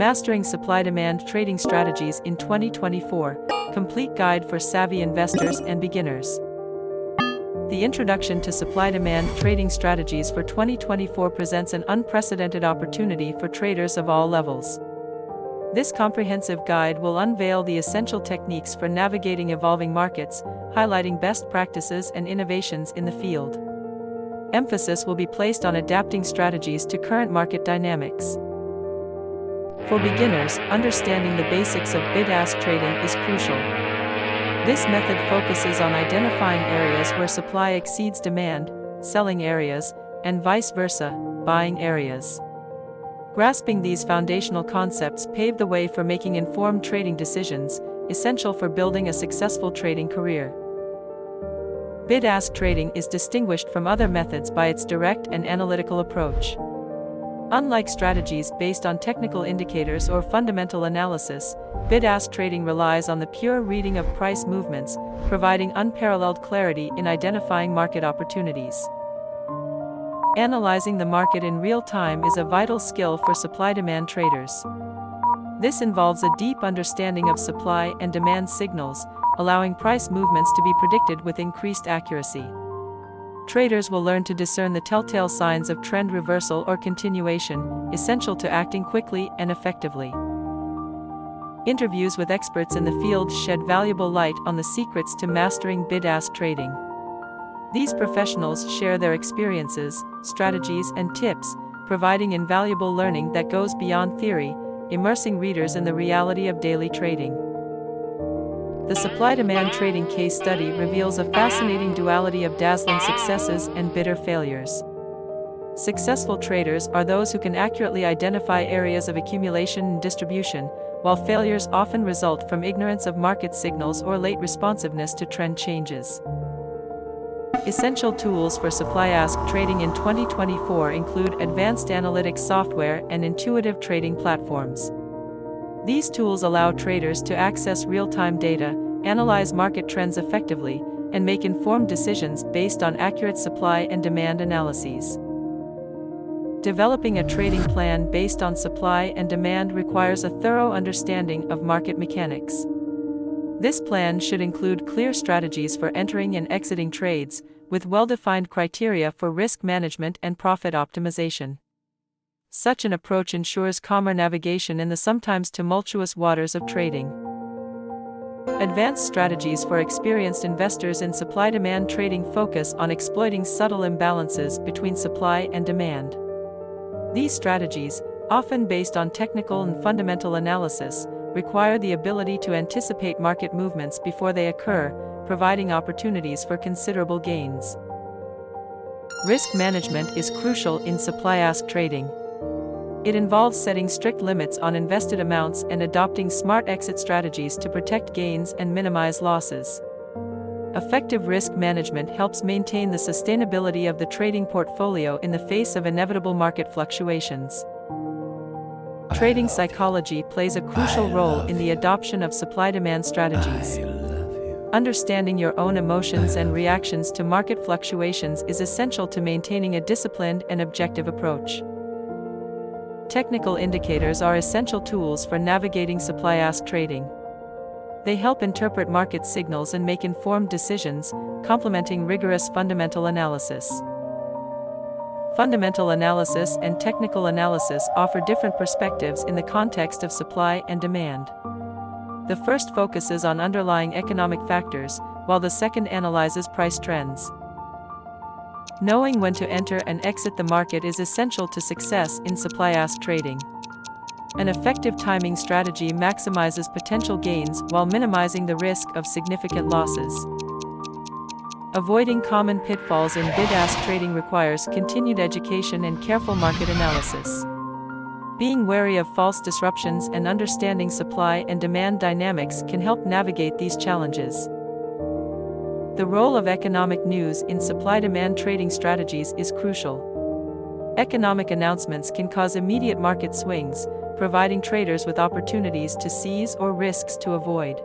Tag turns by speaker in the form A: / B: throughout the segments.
A: Mastering Supply-Demand Trading Strategies in 2024, Complete Guide for Savvy Investors and Beginners. The Introduction to Supply-Demand Trading Strategies for 2024 presents an unprecedented opportunity for traders of all levels. This comprehensive guide will unveil the essential techniques for navigating evolving markets, highlighting best practices and innovations in the field. Emphasis will be placed on adapting strategies to current market dynamics. For beginners, understanding the basics of bid-ask trading is crucial. This method focuses on identifying areas where supply exceeds demand, selling areas, and vice versa, buying areas. Grasping these foundational concepts pave the way for making informed trading decisions, essential for building a successful trading career. Bid-ask trading is distinguished from other methods by its direct and analytical approach. Unlike strategies based on technical indicators or fundamental analysis, bid-ask trading relies on the pure reading of price movements, providing unparalleled clarity in identifying market opportunities. Analyzing the market in real time is a vital skill for supply-demand traders. This involves a deep understanding of supply and demand signals, allowing price movements to be predicted with increased accuracy. Traders will learn to discern the telltale signs of trend reversal or continuation, essential to acting quickly and effectively. Interviews with experts in the field shed valuable light on the secrets to mastering bid-ask trading. These professionals share their experiences, strategies, and tips, providing invaluable learning that goes beyond theory, immersing readers in the reality of daily trading. The supply-demand trading case study reveals a fascinating duality of dazzling successes and bitter failures. Successful traders are those who can accurately identify areas of accumulation and distribution, while failures often result from ignorance of market signals or late responsiveness to trend changes. Essential tools for supply-ask trading in 2024 include advanced analytics software and intuitive trading platforms. These tools allow traders to access real-time data, analyze market trends effectively, and make informed decisions based on accurate supply and demand analyses. Developing a trading plan based on supply and demand requires a thorough understanding of market mechanics. This plan should include clear strategies for entering and exiting trades, with well-defined criteria for risk management and profit optimization. Such an approach ensures calmer navigation in the sometimes tumultuous waters of trading. Advanced strategies for experienced investors in supply-demand trading focus on exploiting subtle imbalances between supply and demand. These strategies, often based on technical and fundamental analysis, require the ability to anticipate market movements before they occur, providing opportunities for considerable gains. Risk management is crucial in supply-ask trading. It involves setting strict limits on invested amounts and adopting smart exit strategies to protect gains and minimize losses. Effective risk management helps maintain the sustainability of the trading portfolio in the face of inevitable market fluctuations. Trading psychology plays a crucial role in the adoption of supply-demand strategies. Understanding your own emotions and reactions to market fluctuations is essential to maintaining a disciplined and objective approach. Technical indicators are essential tools for navigating supply-ask trading. They help interpret market signals and make informed decisions, complementing rigorous fundamental analysis. Fundamental analysis and technical analysis offer different perspectives in the context of supply and demand. The first focuses on underlying economic factors, while the second analyzes price trends. Knowing when to enter and exit the market is essential to success in supply-ask trading. An effective timing strategy maximizes potential gains while minimizing the risk of significant losses. Avoiding common pitfalls in bid-ask trading requires continued education and careful market analysis. Being wary of false disruptions and understanding supply and demand dynamics can help navigate these challenges. The role of economic news in supply-demand trading strategies is crucial. Economic announcements can cause immediate market swings, providing traders with opportunities to seize or risks to avoid.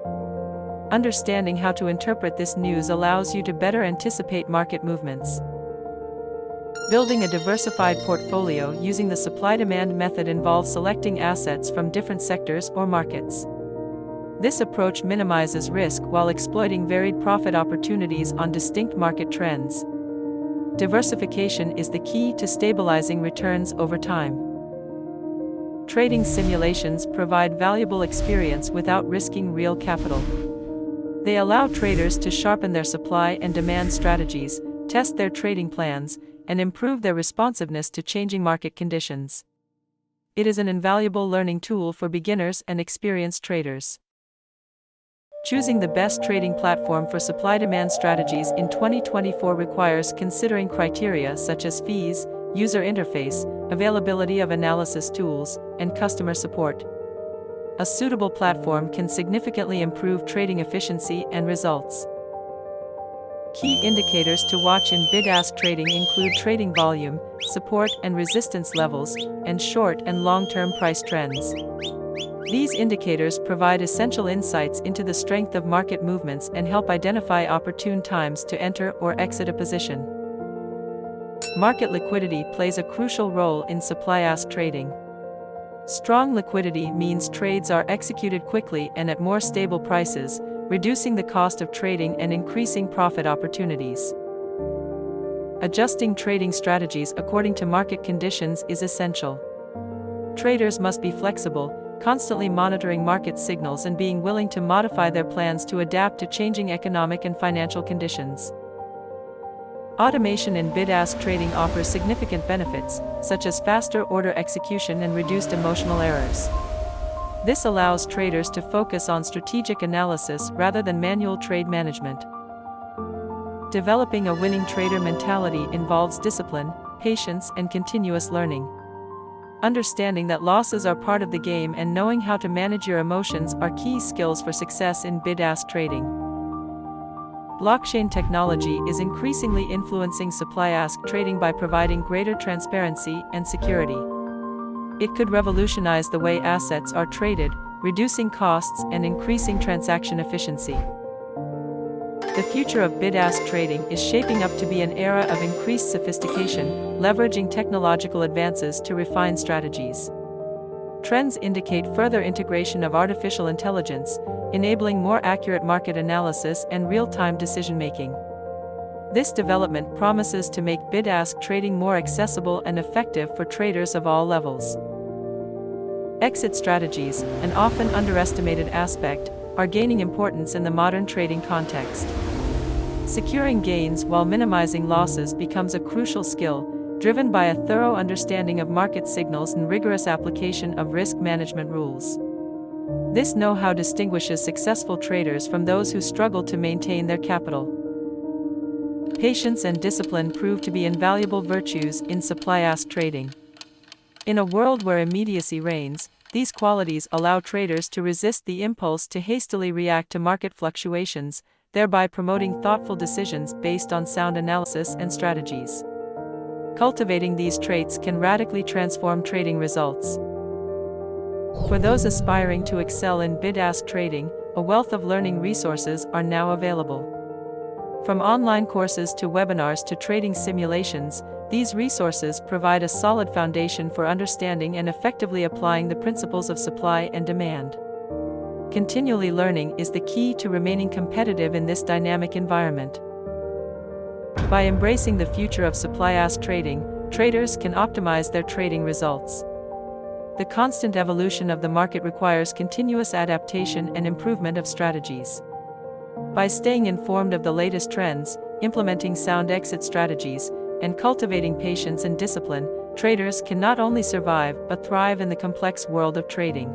A: Understanding how to interpret this news allows you to better anticipate market movements. Building a diversified portfolio using the supply-demand method involves selecting assets from different sectors or markets. This approach minimizes risk while exploiting varied profit opportunities on distinct market trends. Diversification is the key to stabilizing returns over time. Trading simulations provide valuable experience without risking real capital. They allow traders to sharpen their supply and demand strategies, test their trading plans, and improve their responsiveness to changing market conditions. It is an invaluable learning tool for beginners and experienced traders. Choosing the best trading platform for supply-demand strategies in 2024 requires considering criteria such as fees, user interface, availability of analysis tools, and customer support. A suitable platform can significantly improve trading efficiency and results. Key indicators to watch in bid-ask trading include trading volume, support and resistance levels, and short and long-term price trends. These indicators provide essential insights into the strength of market movements and help identify opportune times to enter or exit a position. Market liquidity plays a crucial role in supply-ask trading. Strong liquidity means trades are executed quickly and at more stable prices, reducing the cost of trading and increasing profit opportunities. Adjusting trading strategies according to market conditions is essential. Traders must be flexible, constantly monitoring market signals and being willing to modify their plans to adapt to changing economic and financial conditions. Automation in bid-ask trading offers significant benefits, such as faster order execution and reduced emotional errors. This allows traders to focus on strategic analysis rather than manual trade management. Developing a winning trader mentality involves discipline, patience, and continuous learning. Understanding that losses are part of the game and knowing how to manage your emotions are key skills for success in bid-ask trading. Blockchain technology is increasingly influencing supply-ask trading by providing greater transparency and security. It could revolutionize the way assets are traded, reducing costs and increasing transaction efficiency. The future of bid-ask trading is shaping up to be an era of increased sophistication, leveraging technological advances to refine strategies. Trends indicate further integration of artificial intelligence, enabling more accurate market analysis and real-time decision-making. This development promises to make bid-ask trading more accessible and effective for traders of all levels. Exit strategies, an often underestimated aspect, are gaining importance in the modern trading context. Securing gains while minimizing losses becomes a crucial skill, driven by a thorough understanding of market signals and rigorous application of risk management rules. This know-how distinguishes successful traders from those who struggle to maintain their capital. Patience and discipline prove to be invaluable virtues in supply-ask trading. In a world where immediacy reigns, these qualities allow traders to resist the impulse to hastily react to market fluctuations, thereby promoting thoughtful decisions based on sound analysis and strategies. Cultivating these traits can radically transform trading results. For those aspiring to excel in bid-ask trading, a wealth of learning resources are now available. From online courses to webinars to trading simulations, these resources provide a solid foundation for understanding and effectively applying the principles of supply and demand. Continually learning is the key to remaining competitive in this dynamic environment. By embracing the future of supply-ask trading, traders can optimize their trading results. The constant evolution of the market requires continuous adaptation and improvement of strategies. By staying informed of the latest trends, implementing sound exit strategies, and cultivating patience and discipline, traders can not only survive but thrive in the complex world of trading.